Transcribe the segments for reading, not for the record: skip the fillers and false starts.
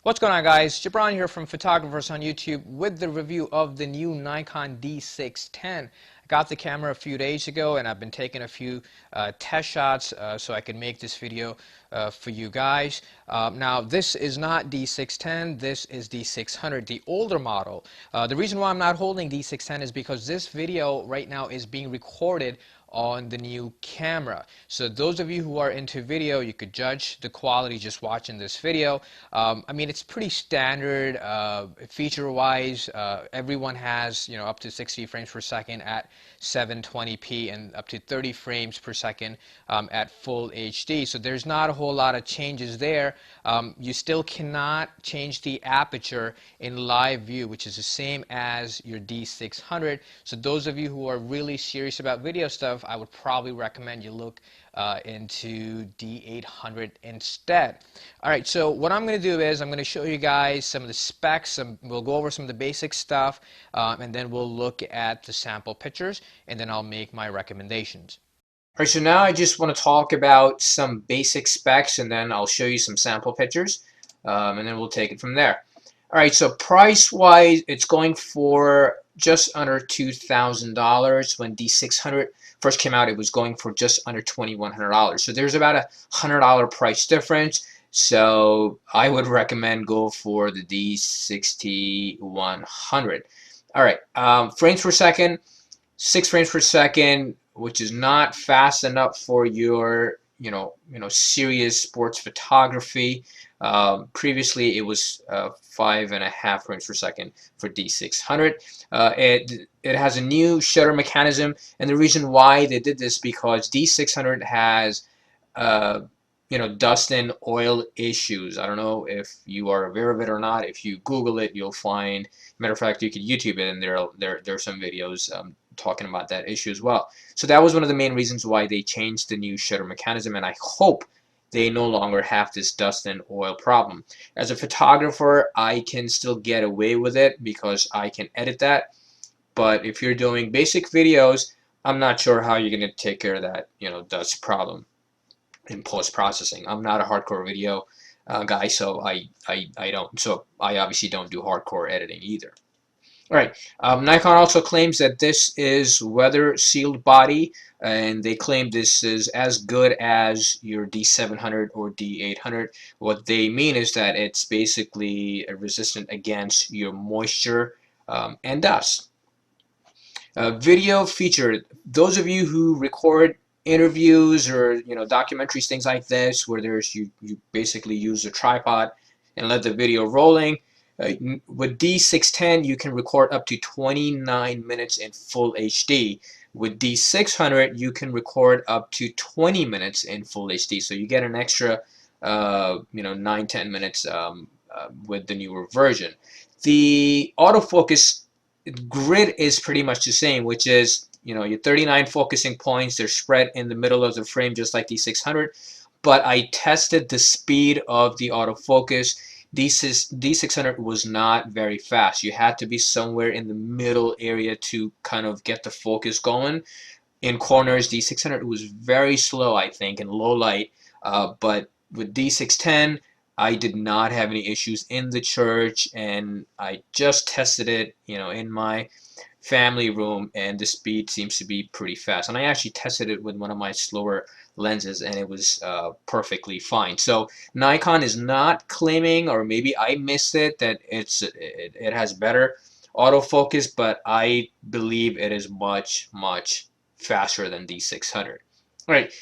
What's going on, guys? Jabron here from Photographers on YouTube with the review of the new Nikon D610. I got the camera a few days ago and I've been taking a few test shots so I can make this video for you guys. Now this is not D610, this is D600, the older model. The reason why I'm not holding D610 is because this video right now is being recorded on the new camera. So those of you who are into video, you could judge the quality just watching this video. I mean, it's pretty standard feature-wise. Everyone has, up to 60 frames per second at 720p and up to 30 frames per second at full HD. So there's not a whole lot of changes there. You still cannot change the aperture in live view, which is the same as your D600. So those of you who are really serious about video stuff, I would probably recommend you look into D800 instead. Alright, so what I'm going to do is I'm going to show you guys some of the specs. We'll go over some of the basic stuff and then we'll look at the sample pictures and then I'll make my recommendations. Alright, so now I just want to talk about some basic specs and then I'll show you some sample pictures and then we'll take it from there. Alright, so price-wise, it's going for just under $2,000. When D600 first came out, it was going for just under $2,100. So there's about a $100 price difference. So I would recommend go for the D6100. Alright, frames per second, 6 frames per second, which is not fast enough for your serious sports photography. Previously, it was 5.5 frames per second for D600. It has a new shutter mechanism, and the reason why they did this because D600 has dust and oil issues. I don't know if you are aware of it or not. If you Google it, you'll find. Matter of fact, you could YouTube it, and there are some videos talking about that issue as well. So that was one of the main reasons why they changed the new shutter mechanism, and I hope they no longer have this dust and oil problem. As a photographer, I can still get away with it because I can edit that. But if you're doing basic videos, I'm not sure how you're going to take care of that, dust problem in post-processing. I'm not a hardcore video guy, so I obviously don't do hardcore editing either. Alright, Nikon also claims that this is weather sealed body, and they claim this is as good as your D700 or D800. What they mean is that it's basically resistant against your moisture and dust. Video feature, those of you who record interviews or documentaries, things like this, where you basically use a tripod and let the video rolling. With D610, you can record up to 29 minutes in full HD. With D600, you can record up to 20 minutes in full HD. So you get an extra, 9-10 minutes with the newer version. The autofocus grid is pretty much the same, which is, your 39 focusing points. They're spread in the middle of the frame, just like D600. But I tested the speed of the autofocus. D600 was not very fast. You had to be somewhere in the middle area to kind of get the focus going. In corners, D600 was very slow, I think, in low light. But with D610, I did not have any issues in the church, and I just tested it, in my family room, and the speed seems to be pretty fast. And I actually tested it with one of my slower lenses, and it was perfectly fine. So Nikon is not claiming, or maybe I missed it, that it has better autofocus, but I believe it is much faster than D600. All right.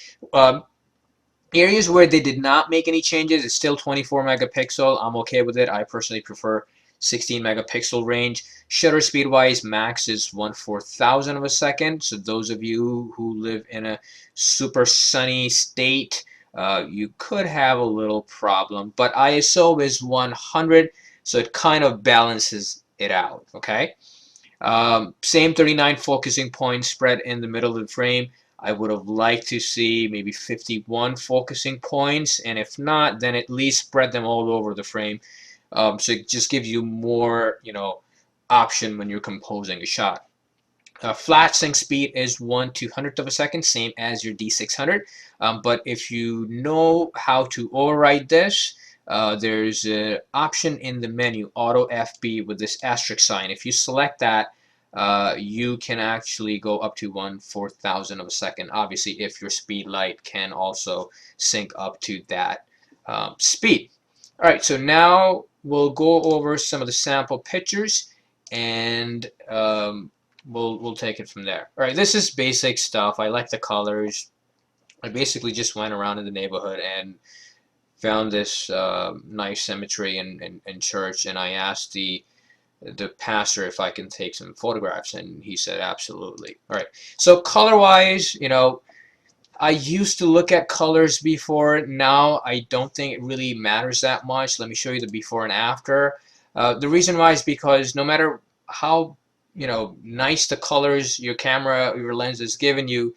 Areas where they did not make any changes, it's still 24 megapixel. I'm okay with it. I personally prefer 16 megapixel range. Shutter speed wise, max is 1/4000 of a second. So those of you who live in a super sunny state, you could have a little problem. But ISO is 100, so it kind of balances it out. Okay. Same 39 focusing points spread in the middle of the frame. I would have liked to see maybe 51 focusing points, and if not, then at least spread them all over the frame. So it just gives you more, option when you're composing a shot. Flash sync speed is 1/200th of a second, same as your D600. But if you know how to override this, there's an option in the menu, Auto FB, with this asterisk sign. If you select that, you can actually go up to 1/4000 of a second. Obviously, if your speed light can also sync up to that speed. All right, so now we'll go over some of the sample pictures, and we'll take it from there. All right, this is basic stuff. I like the colors. I basically just went around in the neighborhood and found this nice cemetery and church, and I asked the pastor if I can take some photographs, and he said absolutely. All right, so color wise, you know, I used to look at colors before. Now I don't think it really matters that much. Let me show you the before and after. The reason why is because no matter how, you know, nice the colors your camera, your lens is giving you,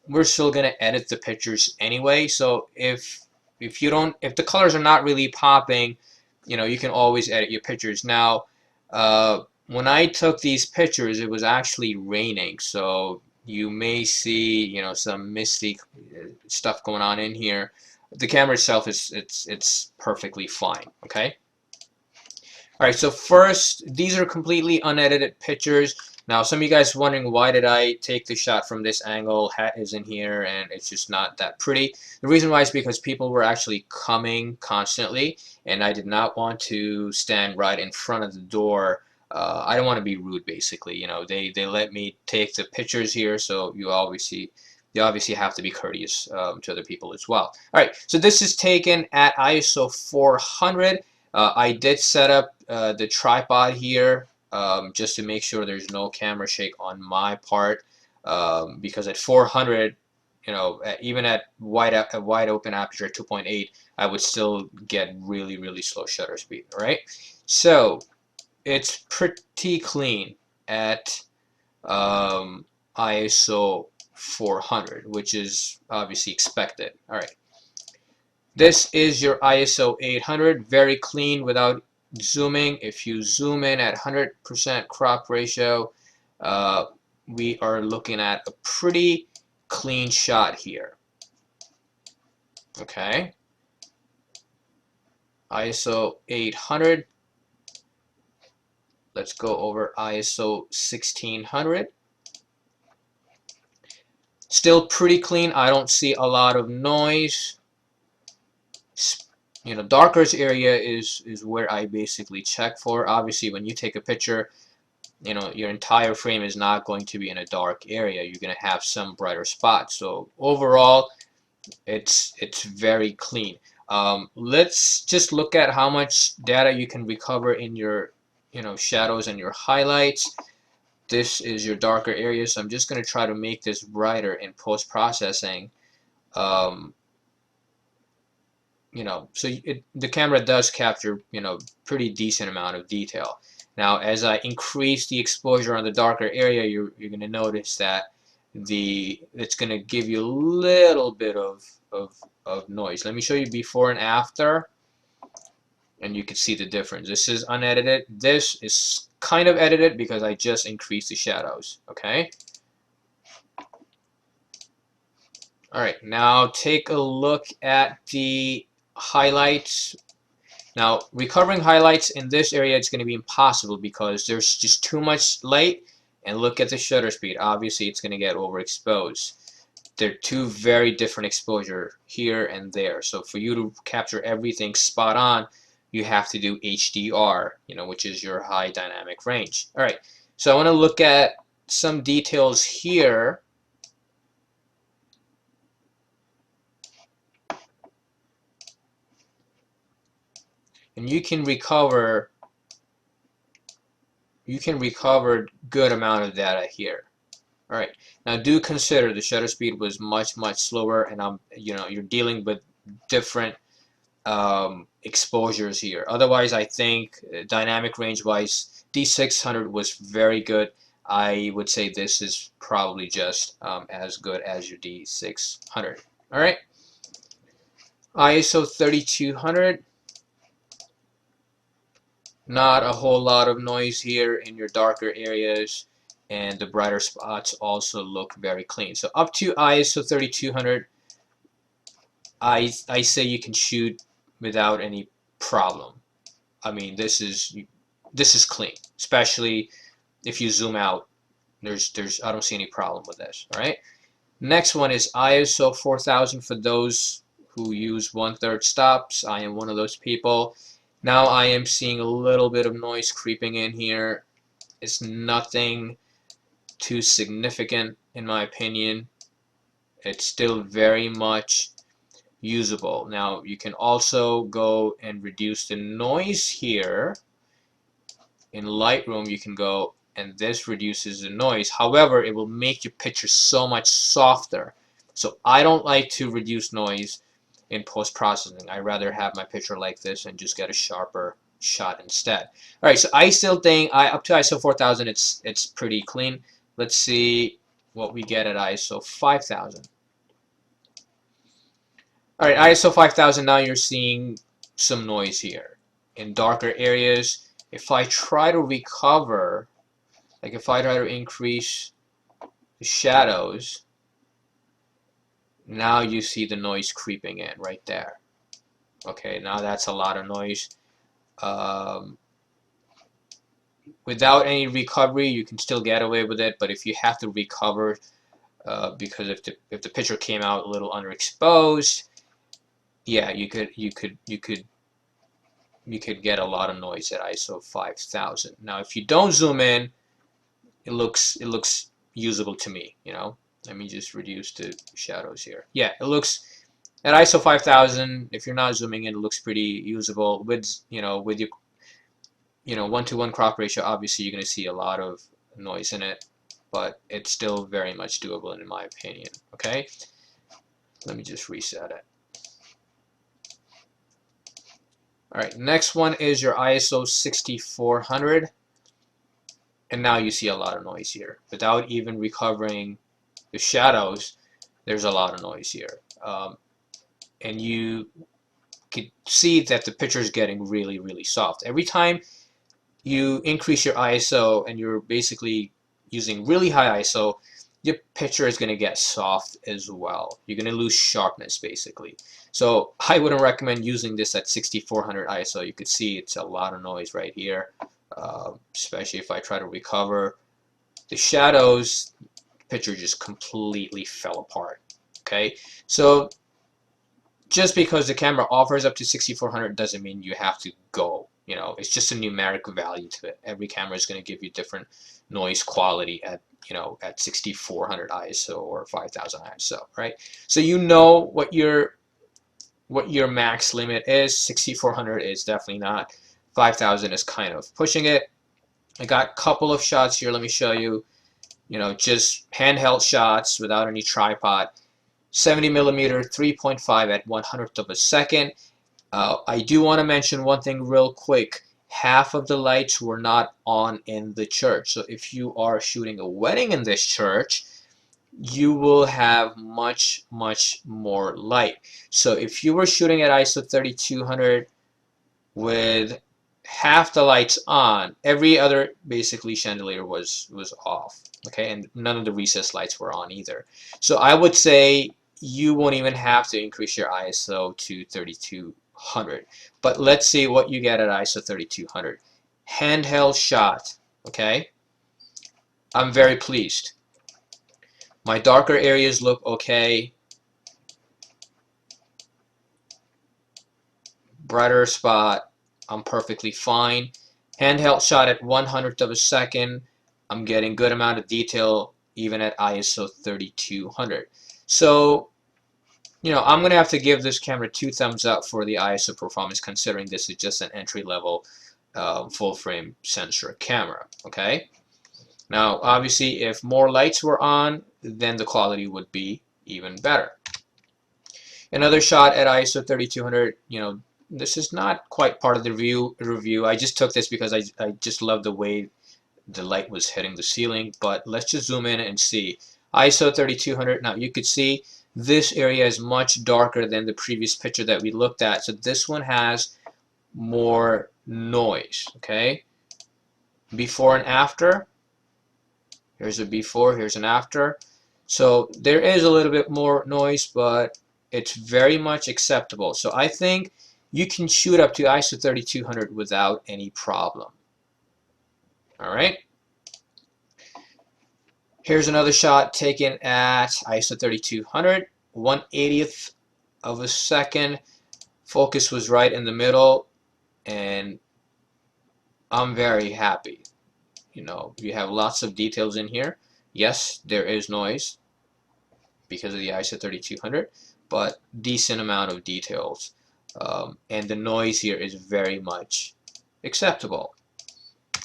we're still gonna edit the pictures anyway. So if you don't, if the colors are not really popping, you know, you can always edit your pictures. Now, when I took these pictures, it was actually raining, so you may see, you know, some misty stuff going on in here. The camera itself is it's perfectly fine. Okay. All right. So first, these are completely unedited pictures. Now, some of you guys wondering why did I take the shot from this angle? Hat is in here, and it's just not that pretty. The reason why is because people were actually coming constantly, and I did not want to stand right in front of the door. I don't want to be rude, basically. You know, they let me take the pictures here, so you obviously have to be courteous to other people as well. All right, so this is taken at ISO 400. I did set up the tripod here just to make sure there's no camera shake on my part, because at 400, you know, even at wide open aperture 2.8, I would still get really slow shutter speed. All right, so it's pretty clean at ISO 400, which is obviously expected. All right, this is your ISO 800, very clean without zooming. If you zoom in at 100% crop ratio, we are looking at a pretty clean shot here. Okay, ISO 800. Let's go over ISO 1600. Still pretty clean. I don't see a lot of noise. You know, darkest area is where I basically check for. Obviously, when you take a picture, you know, your entire frame is not going to be in a dark area. You're going to have some brighter spots. So overall, it's very clean. Let's just look at how much data you can recover in your, you know, shadows and your highlights. This is your darker area, so I'm just going to try to make this brighter in post-processing. You know, so the camera does capture, you know, pretty decent amount of detail. Now, as I increase the exposure on the darker area, you're going to notice that it's going to give you a little bit of noise. Let me show you before and after, and you can see the difference. This is unedited. This is kind of edited because I just increased the shadows. Okay. All right. Now take a look at the highlights. Now, recovering highlights in this area is going to be impossible because there's just too much light. And look at the shutter speed. Obviously, it's going to get overexposed. They're two very different exposure here and there. So for you to capture everything spot on, you have to do HDR, you know, which is your high dynamic range. All right. So I want to look at some details here. And you can recover good amount of data here. All right. Now do consider the shutter speed was much slower, and you know, you're dealing with different exposures here. Otherwise, I think dynamic range wise, D600 was very good. I would say this is probably just as good as your D600. All right. ISO 3200. Not a whole lot of noise here in your darker areas, and the brighter spots also look very clean. So up to ISO 3200, I say you can shoot without any problem. I mean, this is clean, especially if you zoom out. I don't see any problem with this. All right. Next one is ISO 4000 for those who use 1/3 stops. I am one of those people. Now I am seeing a little bit of noise creeping in here. It's nothing too significant in my opinion. It's still very much usable. Now you can also go and reduce the noise here. In Lightroom you can go and this reduces the noise. However, it will make your picture so much softer. So I don't like to reduce noise in post-processing. I rather have my picture like this and just get a sharper shot instead. Alright, so I still think up to ISO 4000 it's pretty clean. Let's see what we get at ISO 5000. Alright, ISO 5000, now you're seeing some noise here. In darker areas, if I try to recover, like if I try to increase the shadows, now you see the noise creeping in right there. Okay, now that's a lot of noise. Without any recovery, you can still get away with it, but if you have to recover, because if the picture came out a little underexposed, yeah, you could get a lot of noise at ISO 5000. Now, if you don't zoom in, it looks usable to me. You know, let me just reduce the shadows here. Yeah, it looks at ISO 5000. If you're not zooming in, it looks pretty usable. With with your 1:1 crop ratio, obviously you're going to see a lot of noise in it, but it's still very much doable in my opinion. Okay, let me just reset it. Alright, next one is your ISO 6400, and now you see a lot of noise here. Without even recovering the shadows, there's a lot of noise here. And you can see that the picture is getting really, really soft. Every time you increase your ISO and you're basically using really high ISO, your picture is going to get soft as well. You're going to lose sharpness basically. So I wouldn't recommend using this at 6400 ISO. You could see it's a lot of noise right here, especially if I try to recover the shadows. The picture just completely fell apart. Okay, so just because the camera offers up to 6400 doesn't mean you have to go. It's just a numeric value to it. Every camera is going to give you different noise quality at at 6400 ISO or 5000 ISO, right? So what your max limit is. 6400 is definitely not. 5000 is kind of pushing it. I got a couple of shots here. Let me show you. Just handheld shots without any tripod. 70mm 3.5 at 1/100th of a second. I do want to mention one thing real quick. Half of the lights were not on in the church. So if you are shooting a wedding in this church, you will have much, much more light. So if you were shooting at ISO 3200 with half the lights on, every other basically chandelier was off. Okay, and none of the recessed lights were on either. So I would say you won't even have to increase your ISO to 3200. But let's see what you get at ISO 3200. Handheld shot. Okay, I'm very pleased. My darker areas look okay. Brighter spot, I'm perfectly fine. Handheld shot at 1/100th of a second. I'm getting good amount of detail even at ISO 3200. So, I'm going to have to give this camera 2 thumbs up for the ISO performance, considering this is just an entry-level full-frame sensor camera. Okay. Now, obviously, if more lights were on, then the quality would be even better. Another shot at ISO 3200, this is not quite part of the review. I just took this because I just love the way the light was hitting the ceiling. But let's just zoom in and see. ISO 3200, now you could see this area is much darker than the previous picture that we looked at. So this one has more noise, okay? Before and after. Here's a before, here's an after. So there is a little bit more noise, but it's very much acceptable. So I think you can shoot up to ISO 3200 without any problem. All right. Here's another shot taken at ISO 3200, 1/80th of a second. Focus was right in the middle, and I'm very happy. You know, you have lots of details in here. Yes, there is noise because of the ISO 3200, but decent amount of details. And the noise here is very much acceptable. All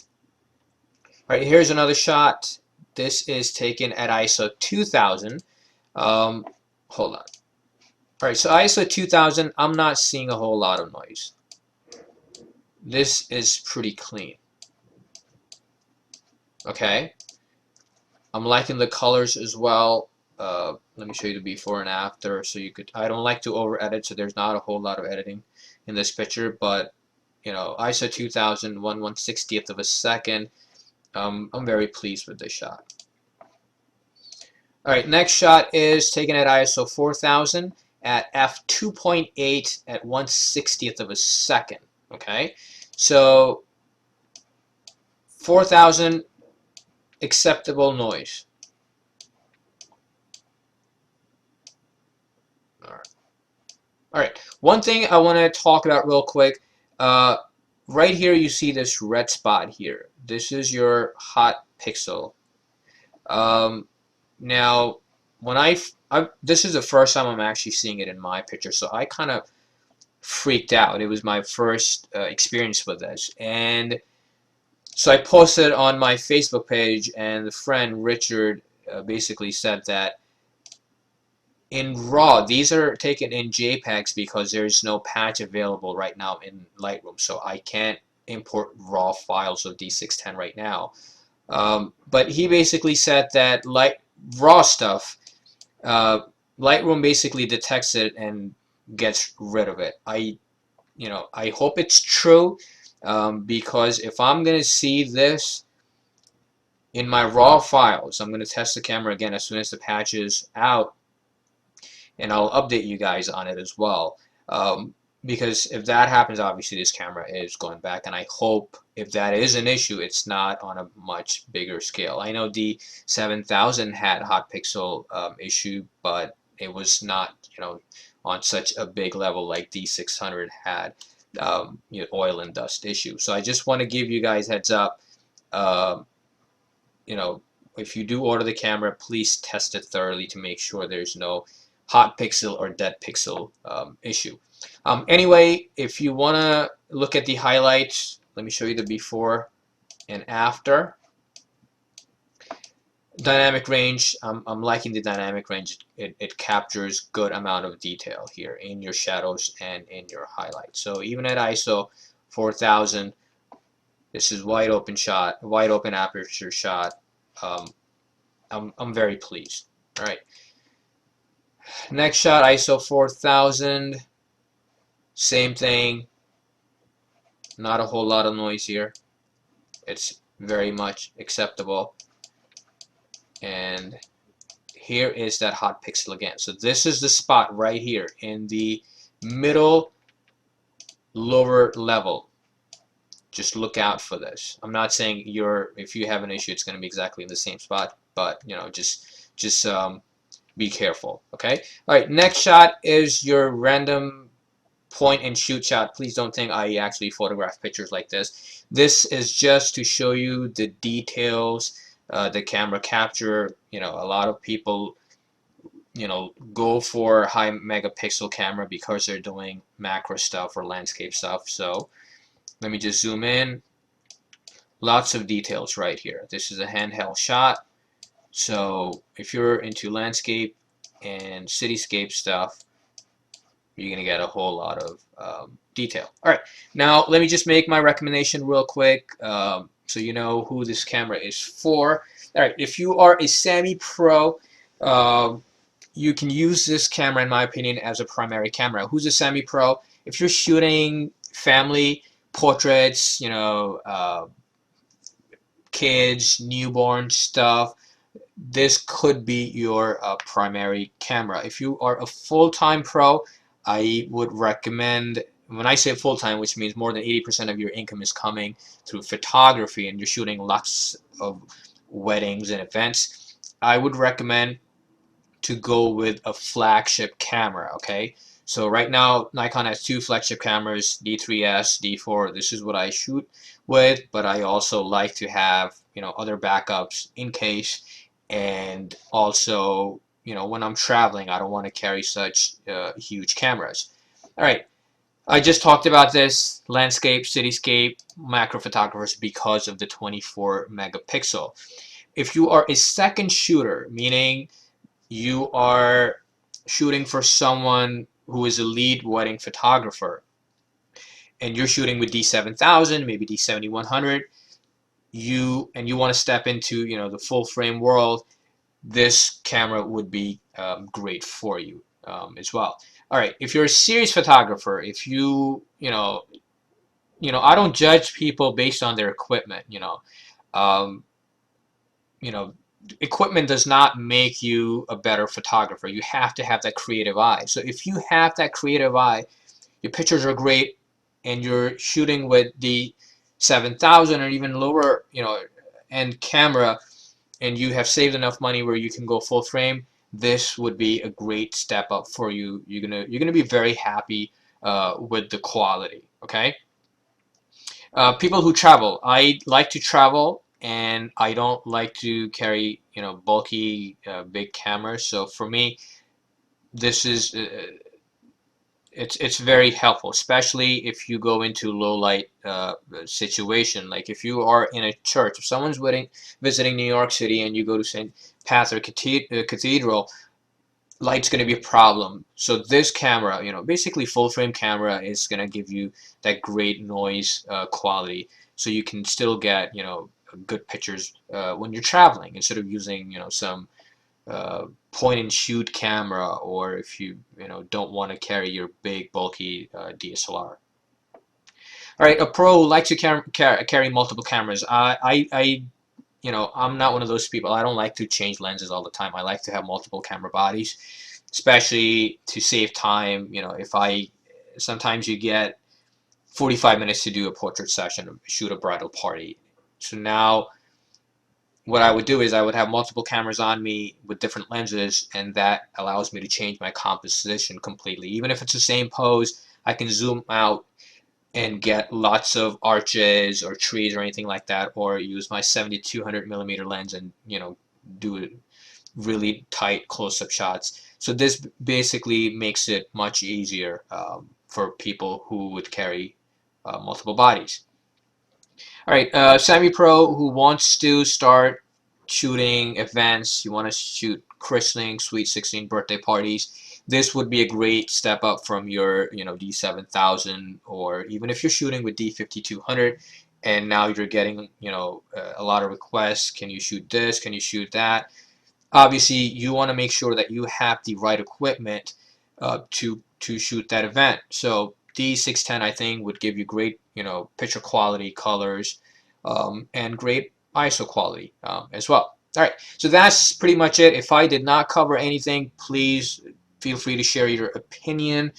right, here's another shot. This is taken at ISO 2000. Hold on. All right, so ISO 2000, I'm not seeing a whole lot of noise. This is pretty clean. Okay, I'm liking the colors as well. Let me show you the before and after, so you could. I don't like to over edit, so there's not a whole lot of editing in this picture, but you know, ISO 2000, 1/160th of a second. I'm very pleased with this shot. All right, next shot is taken at ISO 4000 at f2.8 at 1/60th of a second. Okay, so 4000, acceptable noise. All right. All right. One thing I want to talk about real quick. Right here, you see this red spot here. This is your hot pixel. Now, when this is the first time I'm actually seeing it in my picture, so I kind of freaked out. It was my first experience with this, and so I posted on my Facebook page, and the friend Richard basically said that in RAW, these are taken in JPEGs because there's no patch available right now in Lightroom, so I can't import RAW files of D610 right now. But he basically said that RAW stuff, Lightroom basically detects it and gets rid of it. I hope it's true, because if I'm gonna see this in my RAW files, I'm gonna test the camera again as soon as the patch is out, and I'll update you guys on it as well. Because if that happens, obviously this camera is going back, and I hope if that is an issue, it's not on a much bigger scale. I know the 7000 had hot pixel issue, but it was not, on such a big level like D600 had, oil and dust issue. So I just want to give you guys heads up. If you do order the camera, please test it thoroughly to make sure there's no hot pixel or dead pixel issue. Anyway, if you want to look at the highlights, let me show you the before and after. Dynamic range, I'm liking the dynamic range. It captures good amount of detail here in your shadows and in your highlights. So even at ISO 4000, this is wide open aperture shot. I'm very pleased. All right. Next shot, ISO 4000. Same thing. Not a whole lot of noise here. It's very much acceptable. And here is that hot pixel again. So this is the spot right here in the middle lower level. Just look out for this. I'm not saying if you have an issue, it's going to be exactly in the same spot, but just be careful. Okay. All right. Next shot is your random point and shoot shot. Please don't think I actually photograph pictures like this. This is just to show you the details the camera capture. A lot of people go for high megapixel camera because they're doing macro stuff or landscape stuff. So let me just zoom in. Lots of details right here. This is a handheld shot, so if you're into landscape and cityscape stuff, you're gonna get a whole lot of detail. All right, now let me just make my recommendation real quick, so you know who this camera is for. All right, if you are a semi-pro, you can use this camera, in my opinion, as a primary camera. Who's a semi-pro? If you're shooting family portraits, kids, newborn stuff, this could be your primary camera. If you are a full-time pro, I would recommend when I say full-time, which means more than 80% of your income is coming through photography and you're shooting lots of weddings and events, I would recommend to go with a flagship camera. Okay, so right now Nikon has two flagship cameras, D3S, D4. This is what I shoot with, but I also like to have, you know, other backups in case. And also, you know, when I'm traveling, I don't want to carry such huge cameras. All right, I just talked about this landscape, cityscape, macro photographers because of the 24 megapixel. If you are a second shooter, meaning you are shooting for someone who is a lead wedding photographer and you're shooting with D7000, maybe D7100, you want to step into, you know, the full frame world, this camera would be great for you as well. All right, if you're a serious photographer, if I don't judge people based on their equipment. Um, you know, equipment does not make you a better photographer. You have to have that creative eye. So if you have that creative eye, your pictures are great, and you're shooting with the 7000 or even lower, end camera, and you have saved enough money where you can go full frame, this would be a great step up for you. You're gonna be very happy with the quality. Okay. People who travel. I like to travel, and I don't like to carry, bulky, big cameras. So for me, this is it's very helpful, especially if you go into low light situation. Like if you are in a church, if someone's visiting New York City, and you go to St. Patrick Cathedral, light's going to be a problem. So this camera, basically full frame camera, is going to give you that great noise quality, so you can still get, good pictures when you're traveling, instead of using, some point and shoot camera, or if you don't want to carry your big bulky DSLR. All right, a pro who likes to carry multiple cameras. I'm not one of those people. I don't like to change lenses all the time. I like to have multiple camera bodies, especially to save time. If I sometimes you get 45 minutes to do a portrait session, shoot a bridal party. So now what I would do is I would have multiple cameras on me with different lenses, and that allows me to change my composition completely. Even if it's the same pose, I can zoom out and get lots of arches or trees or anything like that, or use my 7200 millimeter lens and do really tight close-up shots. So this basically makes it much easier for people who would carry multiple bodies. All right, semi-pro who wants to start shooting events, you want to shoot christenings, sweet 16 birthday parties. This would be a great step up from your, D7000, or even if you're shooting with D5200, and now you're getting, a lot of requests. Can you shoot this? Can you shoot that? Obviously, you want to make sure that you have the right equipment to shoot that event. So D610, I think, would give you great, picture quality, colors, and great ISO quality as well. All right, so that's pretty much it. If I did not cover anything, please feel free to share your opinion.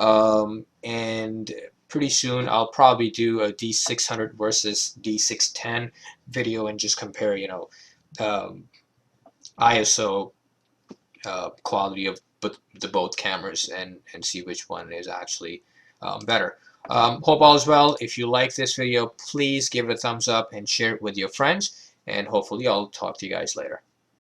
And pretty soon I'll probably do a D600 versus D610 video and just compare, ISO quality of both cameras, and see which one is actually better. Hope all is well. If you like this video, please give it a thumbs up and share it with your friends, and hopefully I'll talk to you guys later.